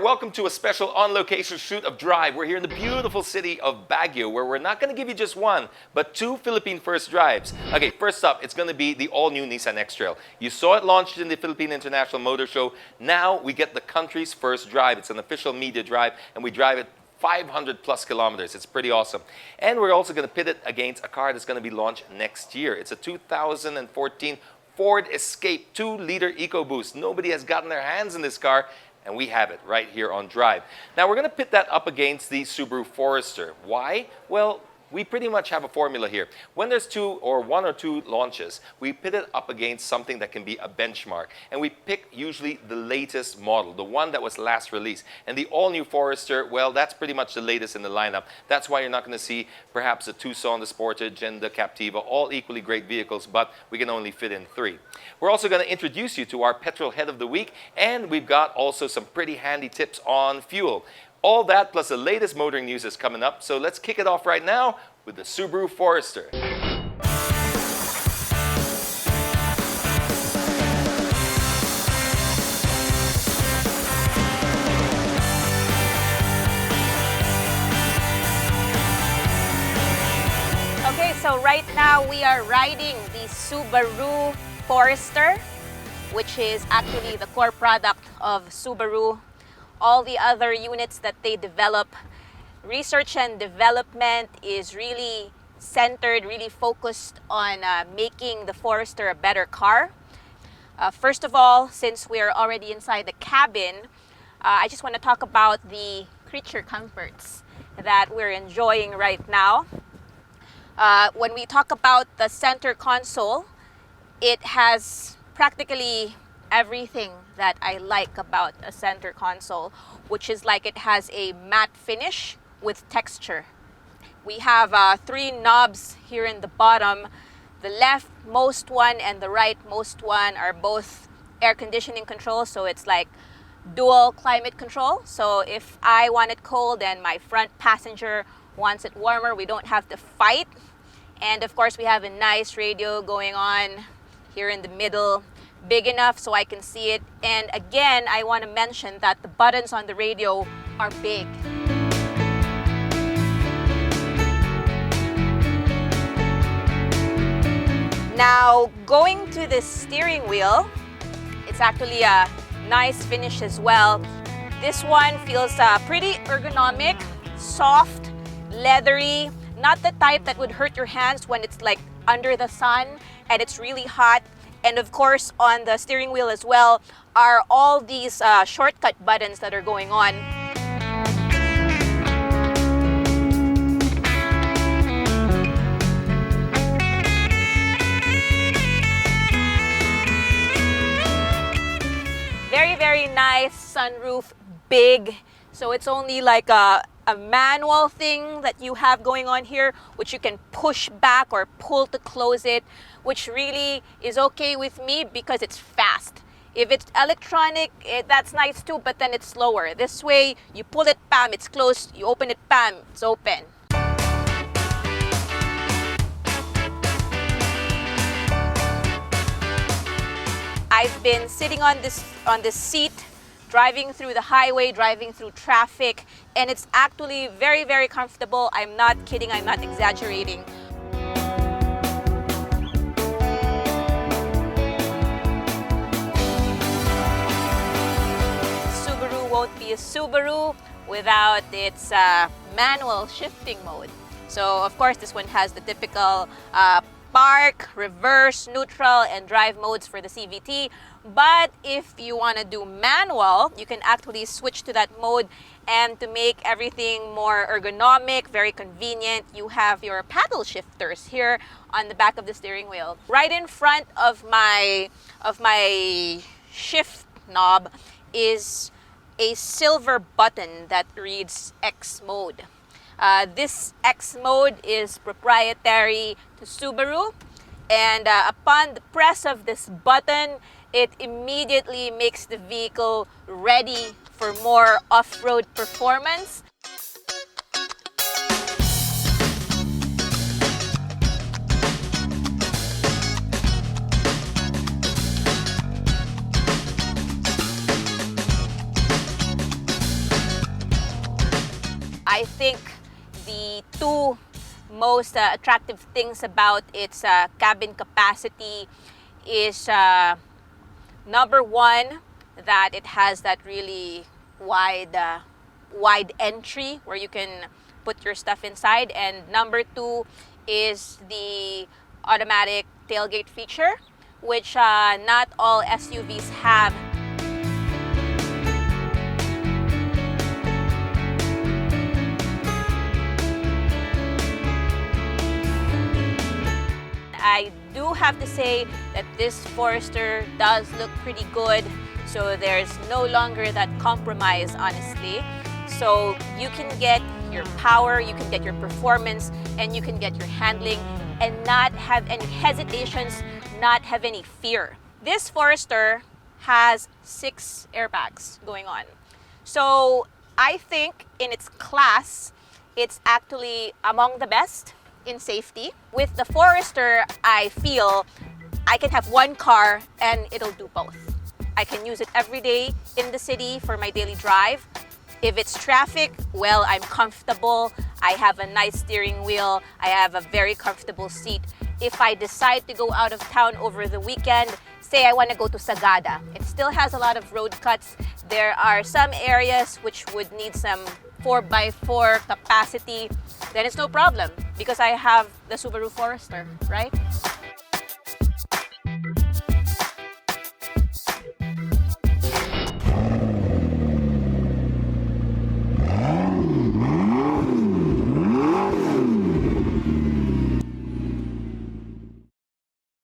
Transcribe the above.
Welcome to a special on-location shoot of Drive. We're here in the beautiful city of Baguio, where we're not going to give you just one, but two Philippine first drives. Okay, first up, it's going to be the all-new Nissan Xtrail. You saw it launched in the Philippine International Motor Show. Now we get the country's first drive. It's an official media drive, and we drive it 500 plus kilometers. It's pretty awesome. And we're also going to pit it against a car that's going to be launched next year. It's a 2014 Ford Escape 2-liter EcoBoost. Nobody has gotten their hands in this car, and we have it right here on Drive. Now, we're going to pit that up against the Subaru Forester. Why? Well, we pretty much have a formula here. When there's one or two launches, we pit it up against something that can be a benchmark. And we pick usually the latest model, the one that was last released. And the all-new Forester, well, that's pretty much the latest in the lineup. That's why you're not going to see perhaps the Tucson, the Sportage, and the Captiva, all equally great vehicles, but we can only fit in 3. We're also going to introduce you to our petrol head of the week, and we've got also some pretty handy tips on fuel. All that plus the latest motoring news is coming up, so let's kick it off right now with the Subaru Forester. Okay, so right now we are riding the Subaru Forester, which is actually the core product of Subaru. All the other units that they develop, research and development is really centered, really focused on making the Forester a better car. First of all, since we're already inside the cabin, I just want to talk about the creature comforts that we're enjoying right now. When we talk about the center console, it has practically everything that I like about a center console, which is like it has a matte finish with texture. We have 3 knobs here in the bottom. The leftmost one and the rightmost one are both air conditioning control, so it's like dual climate control. So if I want it cold and my front passenger wants it warmer, we don't have to fight. And of course we have a nice radio going on here in the middle, big enough so I can see it. And again, I want to mention that the buttons on the radio are big. Now, going to the steering wheel, it's actually a nice finish as well. This one feels pretty ergonomic, soft, leathery, not the type that would hurt your hands when it's like under the sun and it's really hot. And of course, on the steering wheel as well are all these shortcut buttons that are going on. Very, very nice sunroof, big. So it's only like a manual thing that you have going on here, which you can push back or pull to close it, which really is okay with me because it's fast. If it's electronic, that's nice too, but then it's slower. This way, you pull it, bam, it's closed. You open it, bam, it's open. I've been sitting on this seat, driving through the highway, driving through traffic, and it's actually very, very comfortable. I'm not kidding, I'm not exaggerating. Subaru won't be a Subaru without its manual shifting mode. So of course this one has the typical park, reverse, neutral, and drive modes for the CVT. But if you want to do manual, you can actually switch to that mode, and to make everything more ergonomic, very convenient, you have your paddle shifters here on the back of the steering wheel. Right in front of my shift knob is a silver button that reads X mode. This X mode is proprietary to Subaru, and upon the press of this button, it immediately makes the vehicle ready for more off-road performance. most attractive things about its cabin capacity is number one, that it has that really wide entry where you can put your stuff inside, and number two is the automatic tailgate feature, which not all SUVs have. I do have to say that this Forester does look pretty good, so there's no longer that compromise, honestly. So you can get your power, you can get your performance, and you can get your handling and not have any hesitations, not have any fear. This Forester has 6 airbags going on. So I think in its class, it's actually among the best in safety. With the Forester, I feel I can have one car and it'll do both. I can use it every day in the city for my daily drive. If it's traffic, well, I'm comfortable. I have a nice steering wheel. I have a very comfortable seat. If I decide to go out of town over the weekend, say I want to go to Sagada, it still has a lot of road cuts. There are some areas which would need some 4x4 capacity. Then it's no problem because I have the Subaru Forester, right?